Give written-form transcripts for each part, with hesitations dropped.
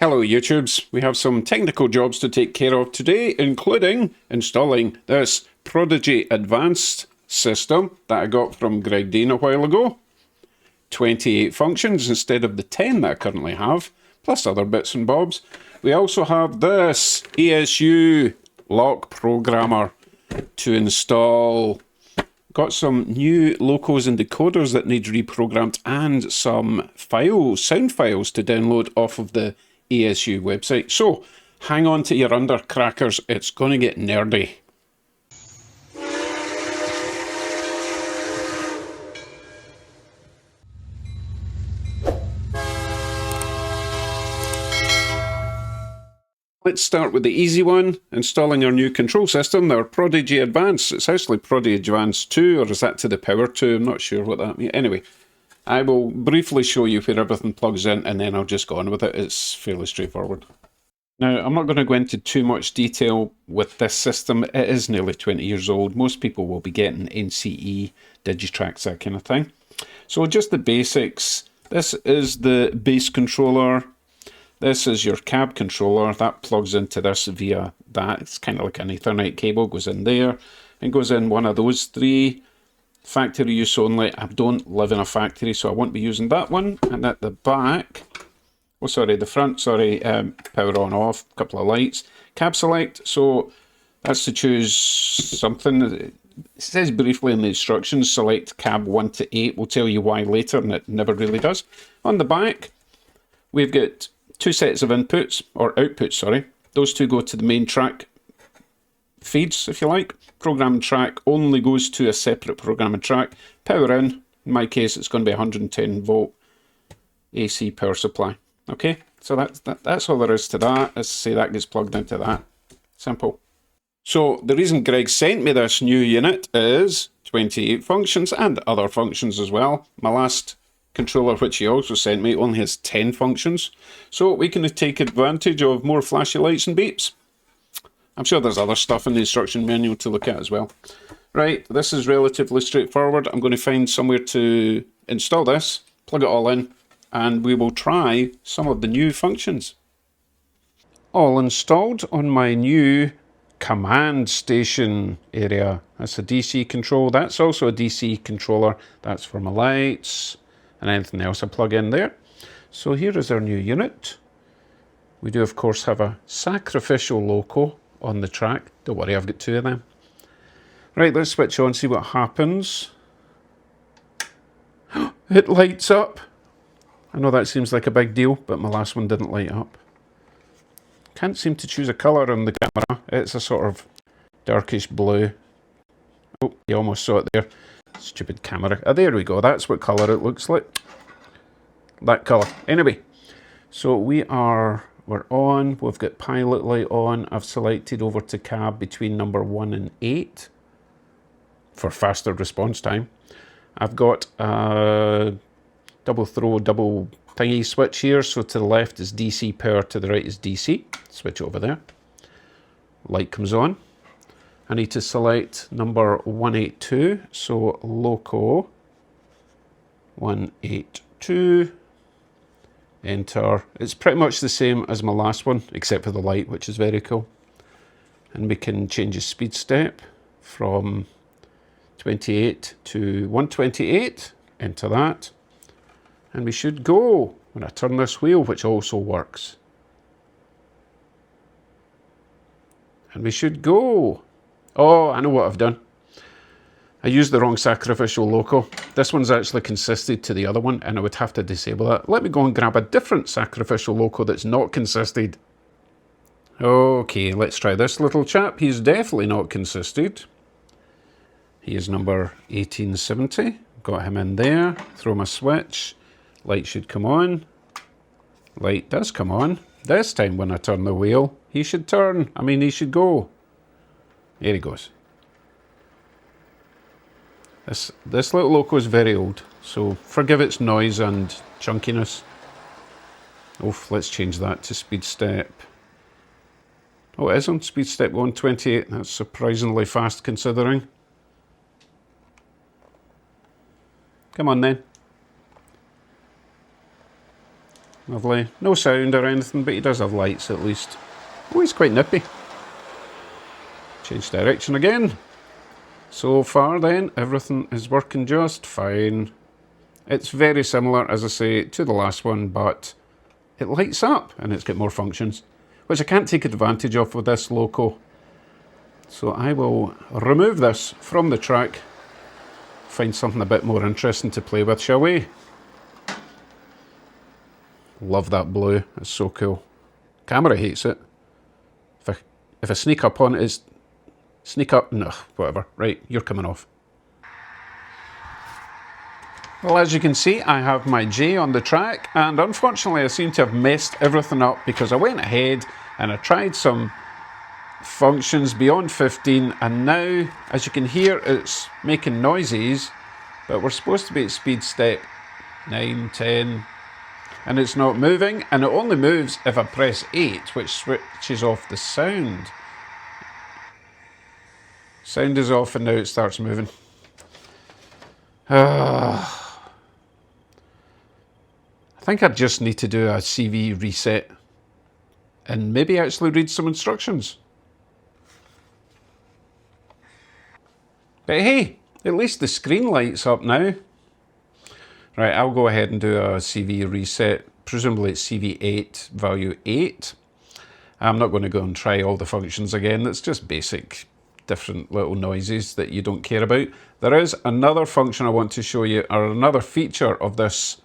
Hello YouTubes, we have some technical jobs to take care of today, including installing this Prodigy Advance system that I got from Greg Dean a while ago. 28 functions instead of the 10 that I currently have, plus other bits and bobs. We also have this ESU LokProgrammer to install. Got some new locos and decoders that need reprogrammed and some files, sound files to download off of the ESU website. So hang on to your undercrackers, it's going to get nerdy. Let's start with the easy one, installing our new control system, our Prodigy Advance. It's actually Prodigy Advance 2, or is that to the power 2? I'm not sure what that means. Anyway, I will briefly show you where everything plugs in, and then I'll just go on with it. It's fairly straightforward. Now, I'm not going to go into too much detail with this system. It is nearly 20 years old. Most people will be getting NCE, Digitrax, that kind of thing. So just the basics. This is the base controller. This is your cab controller. That plugs into this via that. It's kind of like an Ethernet cable, goes in there and goes in one of those three. Factory use only. I don't live in a factory, so I won't be using that one. And at the back, oh sorry, the front, sorry, power on off, a couple of lights. Cab select, so that's to choose something. It says briefly in the instructions, select cab 1 to 8. We'll tell you why later, and it never really does. On the back, we've got two sets of inputs, or outputs, sorry. Those two go to the main track feeds, if you like. Programming track only goes to a separate programming track. Power in my case, it's going to be 110 volt AC power supply. Okay, so that's all there is to that. Let's say that gets plugged into that. Simple. So the reason Greg sent me this new unit is 28 functions and other functions as well. My last controller, which he also sent me, only has 10 functions. So we can take advantage of more flashy lights and beeps. I'm sure there's other stuff in the instruction manual to look at as well. Right, this is relatively straightforward. I'm going to find somewhere to install this, plug it all in, and we will try some of the new functions. All installed on my new command station area. That's a DC control. That's also a DC controller. That's for my lights and anything else I plug in there. So here is our new unit. We do of course have a sacrificial loco on the track. Don't worry, I've got two of them. Right, let's switch on, see what happens. It lights up. I know that seems like a big deal, but my last one didn't light up. Can't seem to choose a colour on the camera. It's a sort of darkish blue. Oh, you almost saw it there. Stupid camera. Oh, there we go. That's what colour it looks like. That colour. Anyway, so we're on. We've got pilot light on. I've selected over to cab between number 1 and 8 for faster response time. I've got a double throw, double thingy switch here. So to the left is DC power, to the right is DC. Switch over there. Light comes on. I need to select number 182, so loco 182, enter. It's pretty much the same as my last one, except for the light, which is very cool. And we can change the speed step from 28 to 128, enter that. And we should go when I turn this wheel, which also works. And we should go. Oh, I know what I've done. I used the wrong sacrificial loco. This one's actually consisted to the other one, and I would have to disable that. Let me go and grab a different sacrificial loco that's not consisted. Okay, let's try this little chap. He's definitely not consisted. He is number 1870. Got him in there. Throw my switch. Light should come on. Light does come on. This time when I turn the wheel, he should turn. He should go. There he goes. This little loco is very old, so forgive its noise and chunkiness. Oof, let's change that to speed step. Oh, it is on speed step 128. That's surprisingly fast considering. Come on then. Lovely. No sound or anything, but he does have lights at least. Oh, he's quite nippy. Change direction again. So far then, everything is working just fine. It's very similar, as I say, to the last one, but it lights up and it's got more functions, which I can't take advantage of with this loco. So I will remove this from the track, find something a bit more interesting to play with, shall we? Love that blue, it's so cool. Camera hates it. If I sneak up on it, it's... Sneak up? No, whatever. Right, you're coming off. Well, as you can see, I have my J on the track, and unfortunately I seem to have messed everything up because I went ahead and I tried some functions beyond 15, and now, as you can hear, it's making noises, but we're supposed to be at speed step 9, 10, and it's not moving, and it only moves if I press 8, which switches off the sound. Sound is off and now it starts moving. I think I just need to do a CV reset and maybe actually read some instructions. But hey, at least the screen lights up now. Right, I'll go ahead and do a CV reset. Presumably it's CV8, value 8. I'm not going to go and try all the functions again. That's just basic, different little noises that you don't care about. There is another function I want to show you, or another feature of this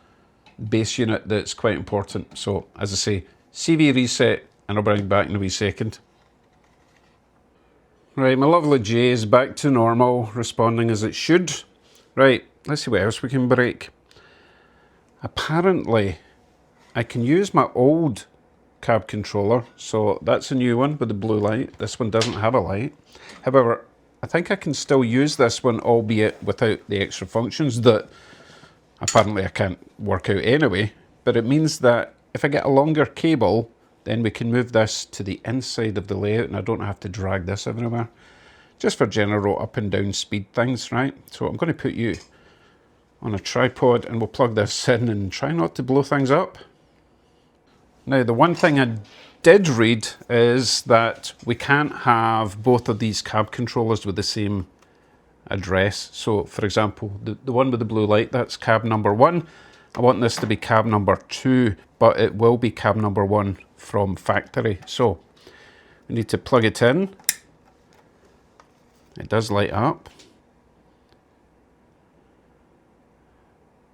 base unit that's quite important. So, as I say, CV reset, and I'll bring it back in a wee second. Right, my lovely J is back to normal, responding as it should. Right, let's see what else we can break. Apparently, I can use my old cab controller, so that's a new one with the blue light. This one doesn't have a light. However, I think I can still use this one, albeit without the extra functions that apparently I can't work out anyway. But it means that if I get a longer cable, then we can move this to the inside of the layout and I don't have to drag this everywhere. Just for general up and down speed things, right? So I'm going to put you on a tripod and we'll plug this in and try not to blow things up. Now, the one thing I did read is that we can't have both of these cab controllers with the same address. So, for example, the one with the blue light, that's cab number 1. I want this to be cab number 2, but it will be cab number 1 from factory. So, we need to plug it in. It does light up.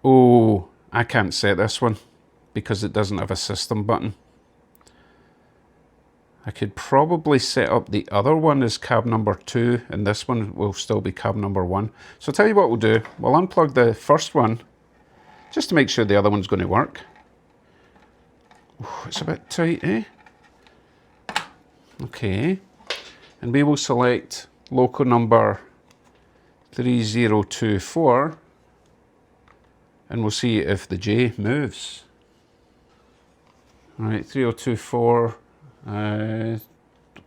Oh, I can't set this one because it doesn't have a system button. I could probably set up the other one as cab number 2 and this one will still be cab number 1. So I'll tell you what we'll do. We'll unplug the first one just to make sure the other one's going to work. Oh, it's a bit tight, eh? Okay. And we will select loco number 3024 and we'll see if the J moves. Alright, 3024.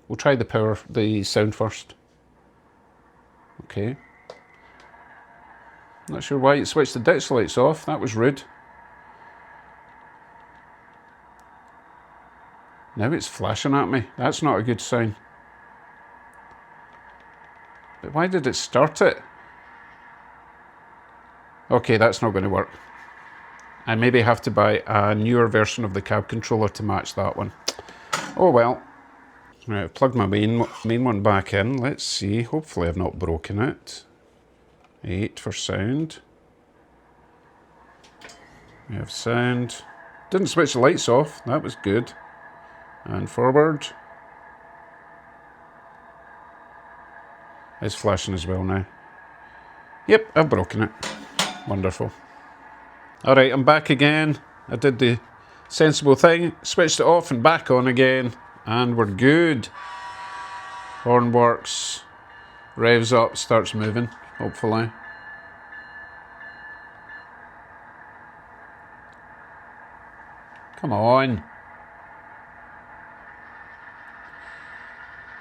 We'll try the sound first. Okay. Not sure why it switched the ditch lights off. That was rude. Now it's flashing at me. That's not a good sign. But why did it start it? Okay, that's not going to work. I maybe have to buy a newer version of the cab controller to match that one. Oh well. Right, I've plugged my main one back in. Let's see. Hopefully I've not broken it. 8 for sound. We have sound. Didn't switch the lights off. That was good. And forward. It's flashing as well now. Yep, I've broken it. Wonderful. Alright, I'm back again. I did the sensible thing. Switched it off and back on again. And we're good. Horn works. Revs up, starts moving, hopefully. Come on.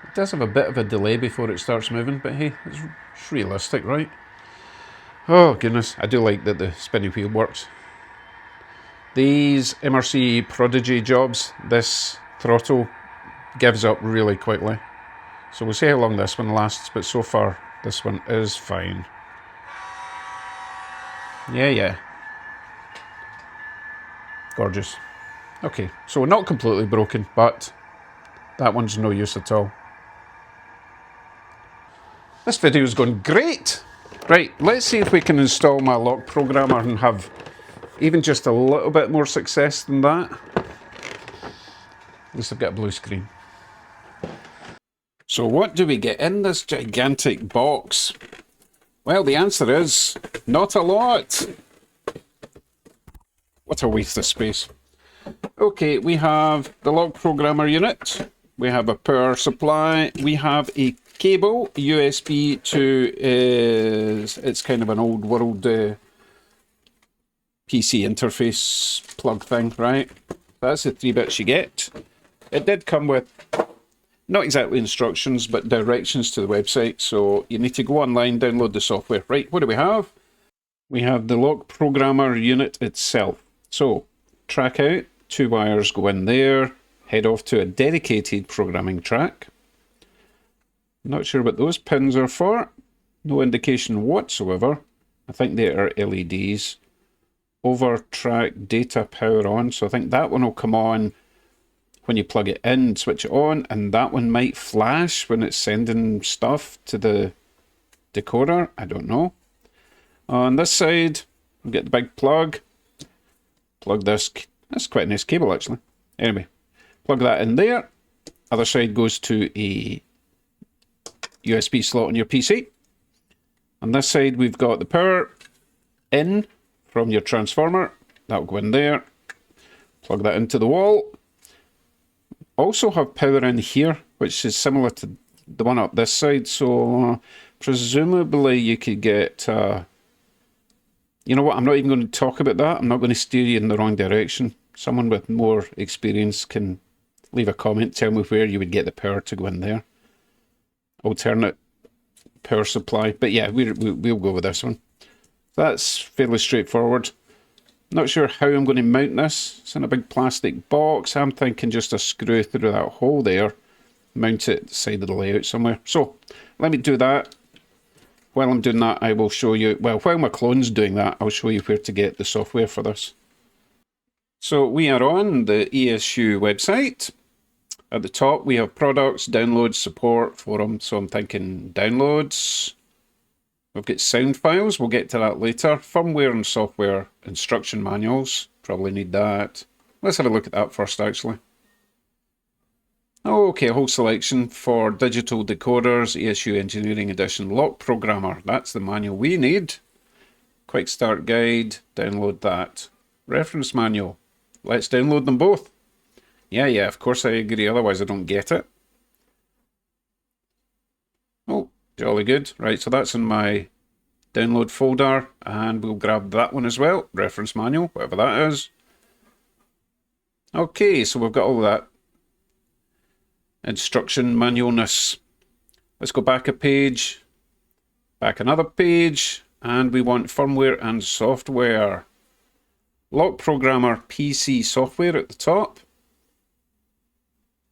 It does have a bit of a delay before it starts moving, but hey, it's realistic, right? Oh goodness, I do like that the spinny wheel works. These MRC Prodigy jobs, this throttle gives up really quickly. So we'll see how long this one lasts, but so far this one is fine. Yeah. Gorgeous. Okay, so not completely broken, but that one's no use at all. This video is going great. Right, let's see if we can install my LokProgrammer and have even just a little bit more success than that. At least I've got a blue screen. So what do we get in this gigantic box? Well, the answer is not a lot. What a waste of space. Okay, we have the LokProgrammer unit. We have a power supply. We have a cable, USB to, it's kind of an old world PC interface plug thing, right? That's the 3 bits you get. It did come with, not exactly instructions, but directions to the website. So you need to go online, download the software. Right, what do we have? We have the LokProgrammer unit itself. So, track out, 2 wires go in there, head off to a dedicated programming track. Not sure what those pins are for. No indication whatsoever. I think they are LEDs. Over track data power on. So I think that one will come on when you plug it in, switch it on, and that one might flash when it's sending stuff to the decoder. I don't know. On this side, we get the big plug. Plug this. That's quite a nice cable, actually. Anyway, plug that in there. Other side goes to a USB slot on your PC. On this side, we've got the power in from your transformer. That'll go in there. Plug that into the wall. Also have power in here, which is similar to the one up this side. So presumably you could get... you know what? I'm not even going to talk about that. I'm not going to steer you in the wrong direction. Someone with more experience can leave a comment. Tell me where you would get the power to go in there. Alternate power supply. But yeah, we'll go with this one. That's fairly straightforward. Not sure how I'm going to mount this. It's in a big plastic box. I'm thinking just a screw through that hole there. Mount it at the side of the layout somewhere. So, let me do that. While I'm doing that, I will show you... Well, while my clone's doing that, I'll show you where to get the software for this. So, we are on the ESU website. At the top, we have products, downloads, support, forum. So, I'm thinking downloads. We've got sound files, we'll get to that later. Firmware and software instruction manuals, probably need that. Let's have a look at that first, actually. Okay, a whole selection for digital decoders, ESU Engineering Edition, LokProgrammer. That's the manual we need. Quick Start Guide, download that. Reference manual, let's download them both. Yeah, of course I agree, otherwise I don't get it. Oh. Jolly good. Right, so that's in my download folder, and we'll grab that one as well. Reference manual, whatever that is. Okay, so we've got all that instruction manualness. Let's go back a page, back another page, and we want firmware and software. LokProgrammer PC software at the top.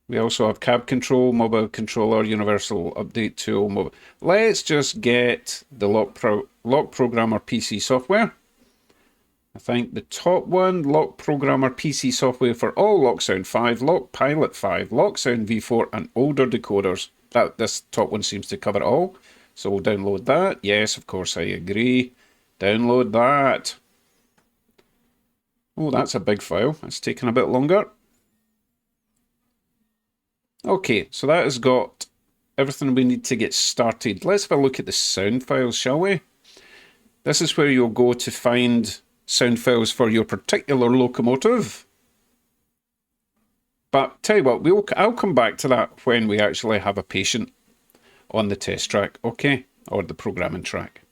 We also have cab control, mobile controller, universal update tool. Mobile. Let's just get the LokProgrammer PC software. I think the top one, LokProgrammer PC software for all LokSound 5, LokPilot 5, LokSound V4 and older decoders. This top one seems to cover it all. So we'll download that. Yes, of course I agree. Download that. Oh, that's a big file. It's taken a bit longer. Okay, so that has got everything we need to get started. Let's have a look at the sound files, shall we? This is where you'll go to find sound files for your particular locomotive. But tell you what, I'll come back to that when we actually have a patient on the test track, okay? Or the programming track.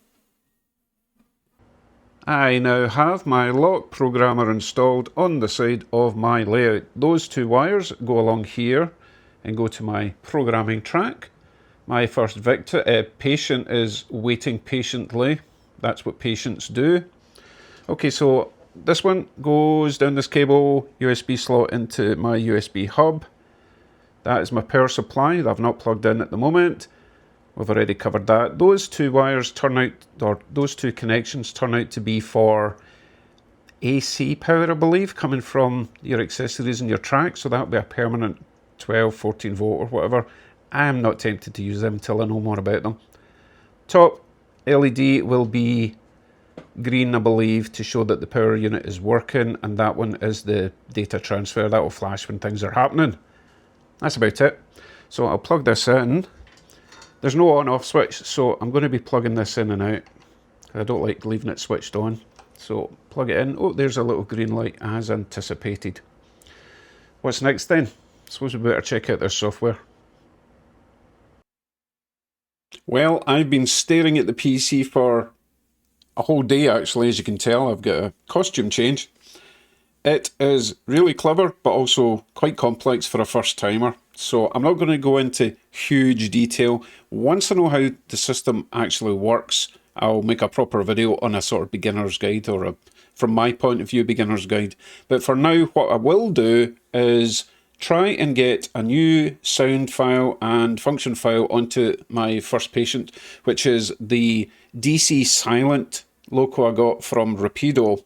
I now have my LokProgrammer installed on the side of my layout. Those 2 wires go along here and go to my programming track. My first patient is waiting patiently. That's what patients do. Okay, so this one goes down this cable, USB slot into my USB hub. That is my power supply that I've not plugged in at the moment. We've already covered that. Those two wires turn out, or those two connections turn out to be for AC power, I believe, coming from your accessories and your track. So that'll be a permanent 12, 14 volt or whatever. I am not tempted to use them until I know more about them. Top LED will be green, I believe, to show that the power unit is working, and that one is the data transfer. That will flash when things are happening. That's about it. So I'll plug this in. There's no on-off switch, so I'm going to be plugging this in and out. I don't like leaving it switched on. So plug it in. Oh, there's a little green light as anticipated. What's next then? I suppose we better check out their software. Well, I've been staring at the PC for a whole day actually, as you can tell. I've got a costume change. It is really clever, but also quite complex for a first timer. So I'm not going to go into huge detail. Once I know how the system actually works, I'll make a proper video on a sort of beginner's guide, or a, from my point of view, beginner's guide. But for now, what I will do is try and get a new sound file and function file onto my first patient, which is the DC silent loco I got from Rapido.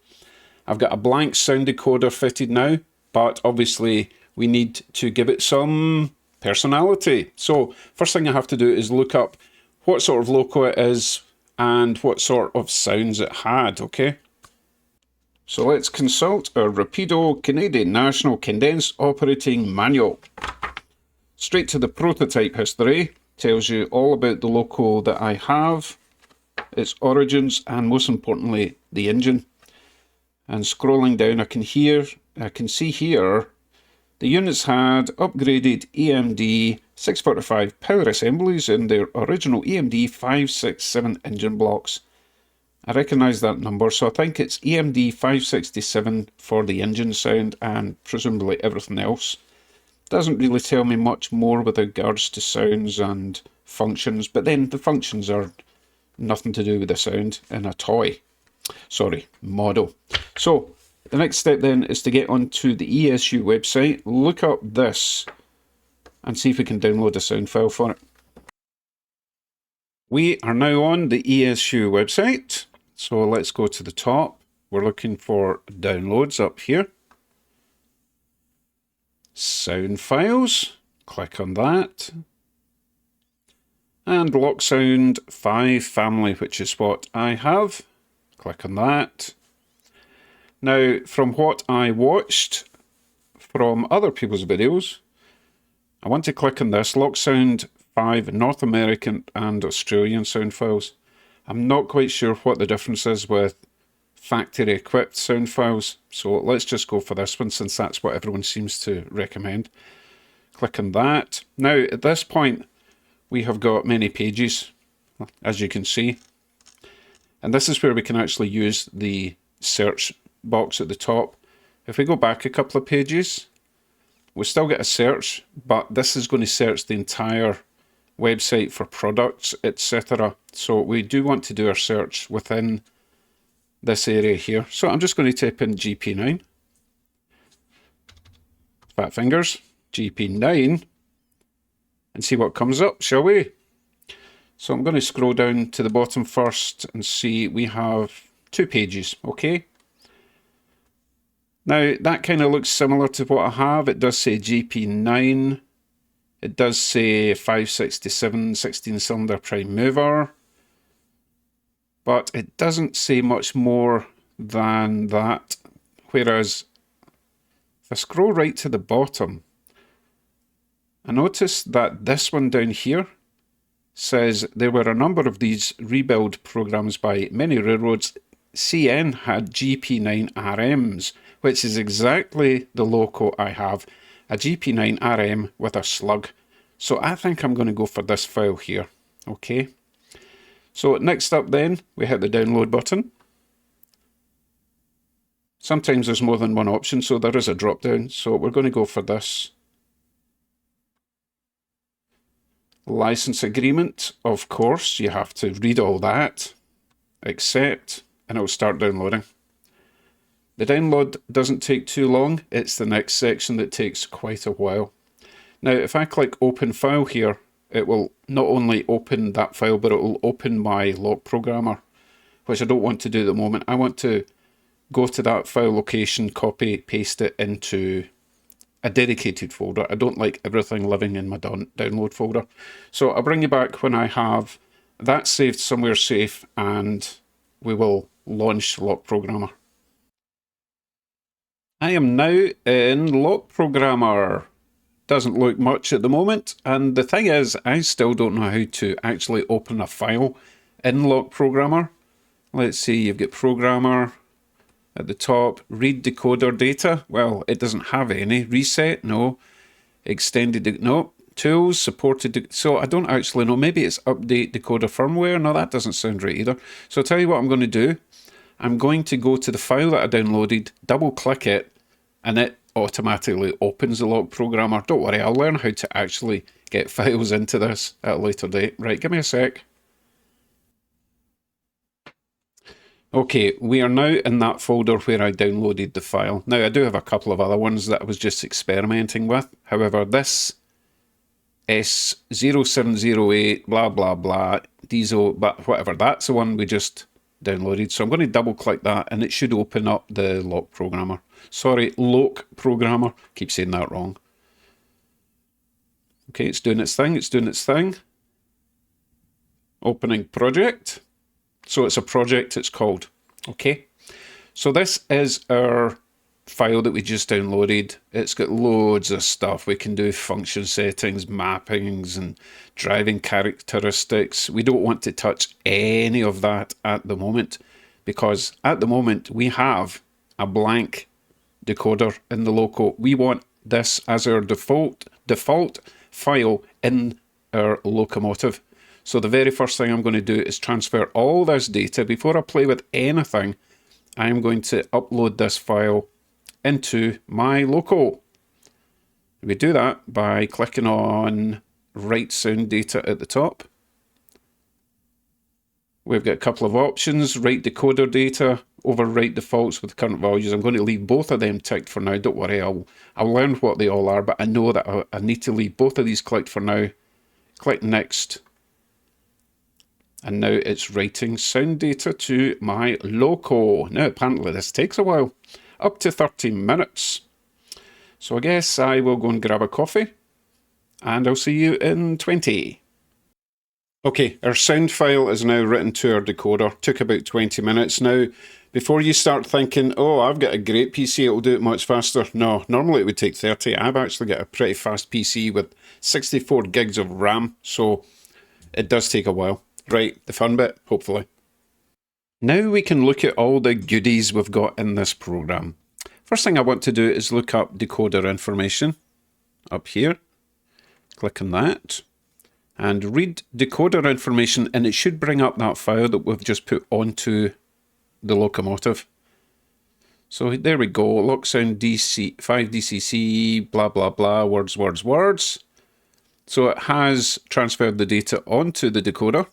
I've got a blank sound decoder fitted now, but obviously we need to give it some personality. So first thing I have to do is look up what sort of loco it is and what sort of sounds it had, okay? So let's consult our Rapido Canadian National Condensed Operating Manual. Straight to the prototype history, tells you all about the loco that I have, its origins, and most importantly, the engine. And scrolling down, I can see here, the units had upgraded EMD 645 power assemblies in their original EMD 567 engine blocks. I recognise that number, so I think it's EMD 567 for the engine sound and presumably everything else. Doesn't really tell me much more with regards to sounds and functions, but then the functions are nothing to do with the sound in a toy. Sorry, model. So the next step then is to get onto the ESU website, look up this, and see if we can download a sound file for it. We are now on the ESU website, so let's go to the top. We're looking for downloads up here. Sound files, click on that. And Lock Sound 5 family, which is what I have. Click on that. Now, from what I watched from other people's videos, I want to click on this, Lock Sound 5 North American and Australian sound files. I'm not quite sure what the difference is with factory equipped sound files, so let's just go for this one since that's what everyone seems to recommend. Click on that. Now, at this point, we have got many pages, as you can see. And this is where we can actually use the search box at the top. If we go back a couple of pages, we still get a search, but this is going to search the entire website for products, etc. So we do want to do our search within this area here. So I'm just going to type in GP9. Fat fingers, GP9, and see what comes up, shall we? So I'm going to scroll down to the bottom first and see we have 2 pages, okay? Now that kind of looks similar to what I have. It does say GP9. It does say 567 16-cylinder prime mover. But it doesn't say much more than that. Whereas if I scroll right to the bottom, I notice that this one down here says there were a number of these rebuild programs by many railroads. CN had GP9 RMs, which is exactly the loco I have, a GP9 RM with a slug. So I think I'm going to go for this file here, okay? So next up then, we hit the download button. Sometimes there's more than one option, so there is a drop down. So we're going to go for this. License agreement, of course, you have to read all that. Accept, and it will start downloading. The download doesn't take too long. It's the next section that takes quite a while. Now, if I click open file here, it will not only open that file, but it will open my LokProgrammer, which I don't want to do at the moment. I want to go to that file location, copy, paste it into a dedicated folder. I don't like everything living in my download folder. So I'll bring you back when I have that saved somewhere safe, and we will launch LokProgrammer. I am now in LokProgrammer. Doesn't look much at the moment, and the thing is, I still don't know how to actually open a file in LokProgrammer. Let's see, you've got Programmer at the top, read decoder data. Well, it doesn't have any. Reset, no. Extended, no. Tools, supported, so I don't actually know. Maybe it's update decoder firmware. No, that doesn't sound right either. So I'll tell you what I'm going to do. I'm going to go to the file that I downloaded, double click it, and it automatically opens the LokProgrammer. Don't worry, I'll learn how to actually get files into this at a later date. Right, give me a sec. Okay, we are now in that folder where I downloaded the file. Now, I do have a couple of other ones that I was just experimenting with. However, this S0708, blah, blah, blah, diesel, but whatever, that's the one we just downloaded. So I'm going to double click that and it should open up the LokProgrammer. Sorry, LokProgrammer. Keep saying that wrong. Okay, it's doing its thing. It's doing its thing. Opening project. So it's a project, it's called. Okay. So this is our file that we just downloaded. It's got loads of stuff. We can do function settings, mappings, and driving characteristics. We don't want to touch any of that at the moment, because at the moment we have a blank decoder in the local. We want this as our default file in our locomotive. So the very first thing I'm going to do is transfer all this data. Before I play with anything, I'm going to upload this file into my local. We do that by clicking on Write Sound Data at the top. We've got a couple of options: write decoder data, overwrite defaults with current values. I'm going to leave both of them ticked for now. Don't worry, I'll learn what they all are, but I know that I need to leave both of these clicked for now. Click Next. And now it's writing sound data to my loco. Now, apparently this takes a while, up to 30 minutes. So I guess I will go and grab a coffee, and I'll see you in 20. Okay, our sound file is now written to our decoder. Took about 20 minutes. Now, before you start thinking, oh, I've got a great PC, it'll do it much faster. No, normally it would take 30. I've actually got a pretty fast PC with 64 gigs of RAM, so it does take a while. Right, the fun bit, hopefully. Now we can look at all the goodies we've got in this program. First thing I want to do is look up decoder information up here. Click on that and read decoder information, and it should bring up that file that we've just put onto the locomotive. So there we go, lock sound DC, 5DCC, blah, blah, blah, words, words, words. So it has transferred the data onto the decoder.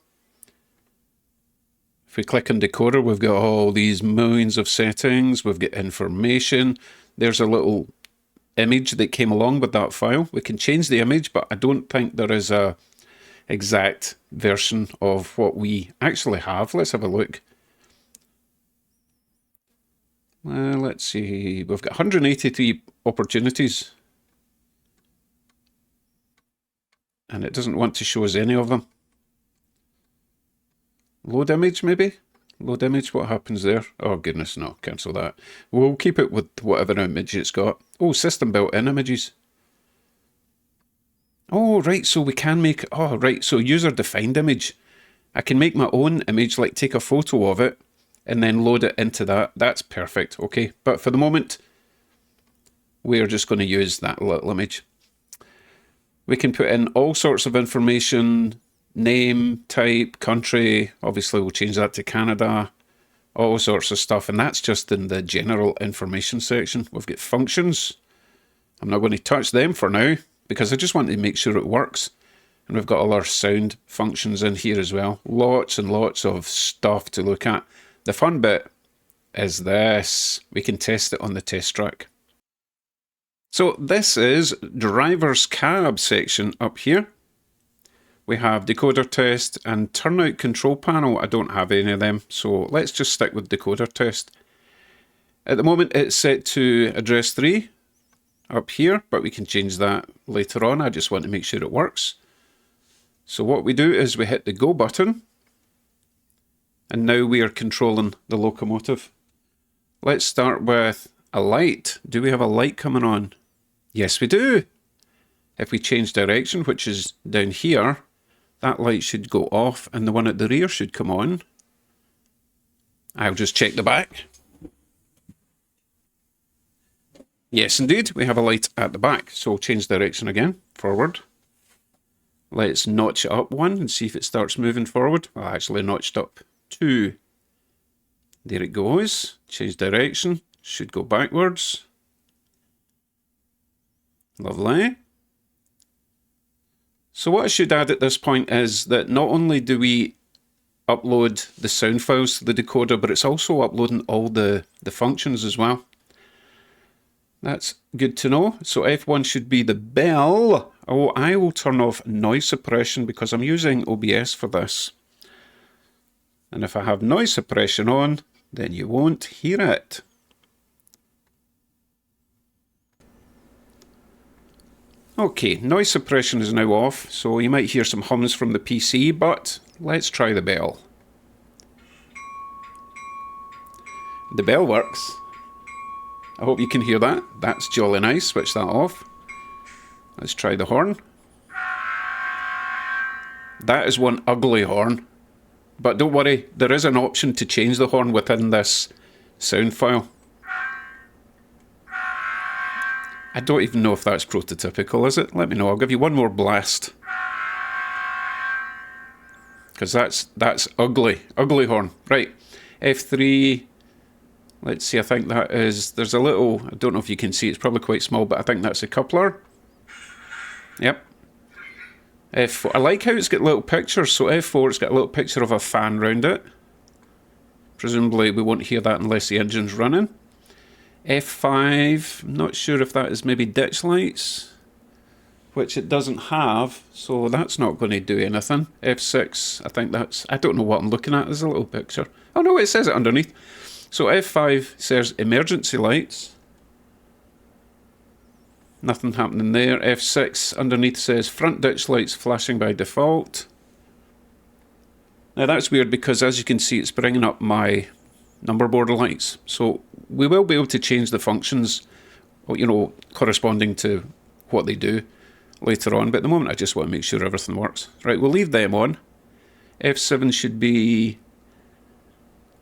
If we click on decoder, we've got all these millions of settings. We've got information. There's a little image that came along with that file. We can change the image, but I don't think there is a exact version of what we actually have. Let's have a look. Let's see. We've got 183 opportunities. And it doesn't want to show us any of them. Load image, maybe? Load image, what happens there? Oh, goodness, no, cancel that. We'll keep it with whatever image it's got. Oh, system built-in images. Oh, right, so we can make... Oh, right, so user-defined image. I can make my own image, like take a photo of it, and then load it into that. That's perfect, okay. But for the moment, we're just going to use that little image. We can put in all sorts of information... Name, type, country, obviously we'll change that to Canada, all sorts of stuff, and that's just in the general information section. We've got functions. I'm not going to touch them for now, because I just want to make sure it works. And we've got all our sound functions in here as well. Lots and lots of stuff to look at. The fun bit is this? We can test it on the test track. So this is driver's cab section up here. We have decoder test and turnout control panel. I don't have any of them, so let's just stick with decoder test. At the moment it's set to address 3 up here, but we can change that later on. I just want to make sure it works. So what we do is we hit the go button, and now we are controlling the locomotive. Let's start with a light. Do we have a light coming on? Yes, we do. If we change direction, which is down here, that light should go off and the one at the rear should come on. I'll just check the back. Yes, indeed, we have a light at the back. So we'll change direction again, forward. Let's notch it up 1 and see if it starts moving forward. Well, I actually notched up 2. There it goes. Change direction. Should go backwards. Lovely. So what I should add at this point is that not only do we upload the sound files to the decoder, but it's also uploading all the functions as well. That's good to know. So F1 should be the bell. Oh, I will turn off noise suppression because I'm using OBS for this. And if I have noise suppression on, then you won't hear it. Okay, noise suppression is now off, so you might hear some hums from the PC, but let's try the bell. The bell works. I hope you can hear that. That's jolly nice. Switch that off. Let's try the horn. That is one ugly horn. But don't worry, there is an option to change the horn within this sound file. I don't even know if that's prototypical, is it? Let me know. I'll give you one more blast. Because that's ugly. Ugly horn. Right. F3. Let's see, I think that is... There's a little... I don't know if you can see. It's probably quite small, but I think that's a coupler. Yep. F4. I like how it's got little pictures. So F4, it's got a little picture of a fan round it. Presumably we won't hear that unless the engine's running. F5, I'm not sure if that is maybe ditch lights, which it doesn't have, so that's not going to do anything. F6, I think that's, I don't know what I'm looking at, there's a little picture. Oh no, it says it underneath. So F5 says emergency lights. Nothing happening there. F6 underneath says front ditch lights flashing by default. Now that's weird because as you can see it's bringing up my number board lights. So we will be able to change the functions, you know, corresponding to what they do later on. But at the moment I just want to make sure everything works. Right, we'll leave them on. F7 should be...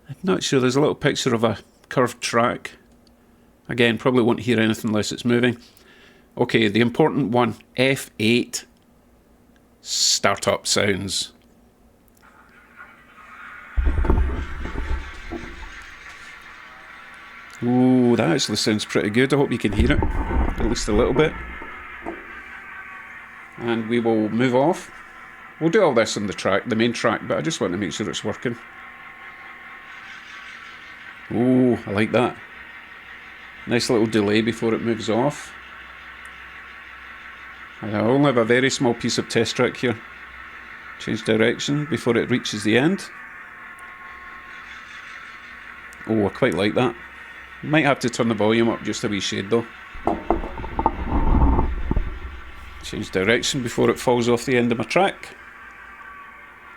I'm not sure, there's a little picture of a curved track. Again, probably won't hear anything unless it's moving. Okay, the important one, F8. Startup sounds. Ooh, that actually sounds pretty good. I hope you can hear it, at least a little bit. And we will move off. We'll do all this on the track, the main track, but I just want to make sure it's working. Ooh, I like that. Nice little delay before it moves off. I only have a very small piece of test track here. Change direction before it reaches the end. Oh, I quite like that. Might have to turn the volume up just a wee shade though. Change direction before it falls off the end of my track.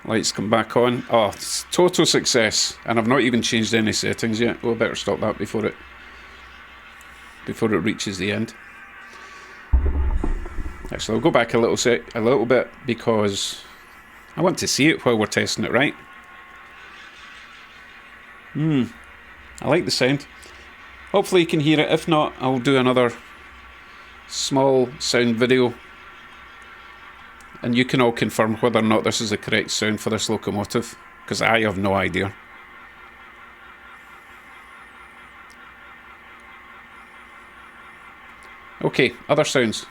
Lights come back on. Oh, it's total success. And I've not even changed any settings yet. Oh, I better stop that before it reaches the end. Actually, I'll go back a little bit because I want to see it while we're testing it, right? I like the sound. Hopefully you can hear it. If not, I'll do another small sound video and you can all confirm whether or not this is the correct sound for this locomotive, because I have no idea. Okay, other sounds.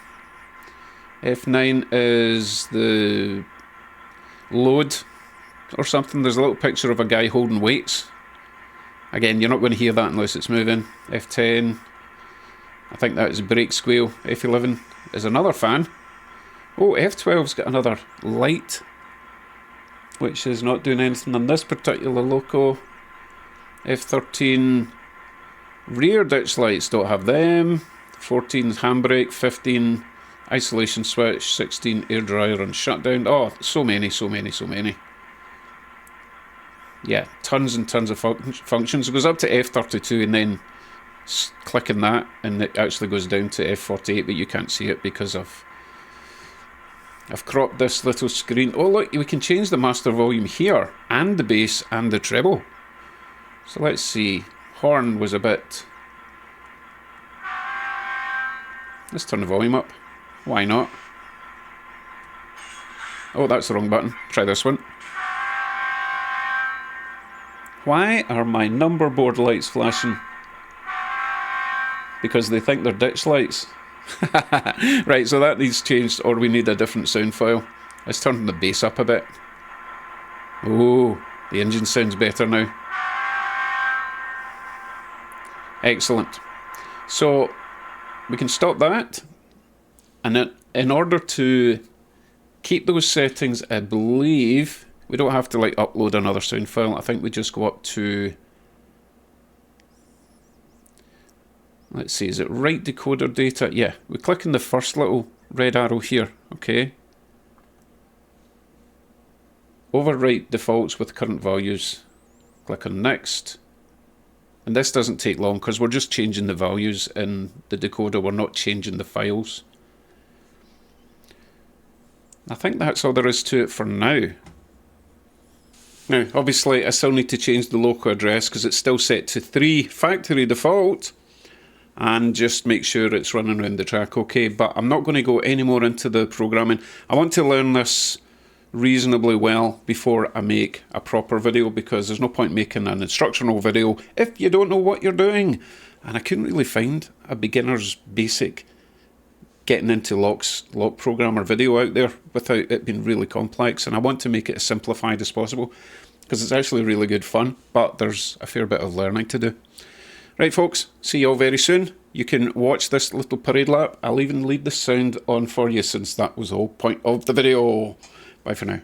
F9 is the load or something. There's a little picture of a guy holding weights. Again, you're not going to hear that unless it's moving. F10. I think that is brake squeal. F11 is another fan. Oh, F12's got another light, which is not doing anything on this particular loco. F13 rear ditch lights, don't have them. 14 handbrake, 15 isolation switch, 16 air dryer and shutdown. Oh, so many. Yeah, tons and tons of functions. It goes up to F32 and then clicking that and it actually goes down to F48, but you can't see it because I've cropped this little screen. Oh look, we can change the master volume here and the bass and the treble. So let's see. Horn was a bit... Let's turn the volume up. Why not? Oh, that's the wrong button. Try this one. Why are my number board lights flashing? Because they think they're ditch lights. Right, so that needs changed, or we need a different sound file. Let's turn the bass up a bit. Oh, the engine sounds better now. Excellent. So we can stop that, and in order to keep those settings, I believe we don't have to like upload another sound file. I think we just go up to, let's see, is it write decoder data? Yeah, we click on the first little red arrow here, okay. Overwrite defaults with current values. Click on next. And this doesn't take long because we're just changing the values in the decoder, we're not changing the files. I think that's all there is to it for now. Now, obviously, I still need to change the local address because it's still set to 3 factory default, and just make sure it's running around the track okay. But I'm not going to go any more into the programming. I want to learn this reasonably well before I make a proper video, because there's no point making an instructional video if you don't know what you're doing. And I couldn't really find a beginner's basic getting into LokProgrammer video out there without it being really complex, and I want to make it as simplified as possible because it's actually really good fun, but there's a fair bit of learning to do. Right folks, see you all very soon. You can watch this little parade lap. I'll even leave the sound on for you since that was the whole point of the video. Bye for now.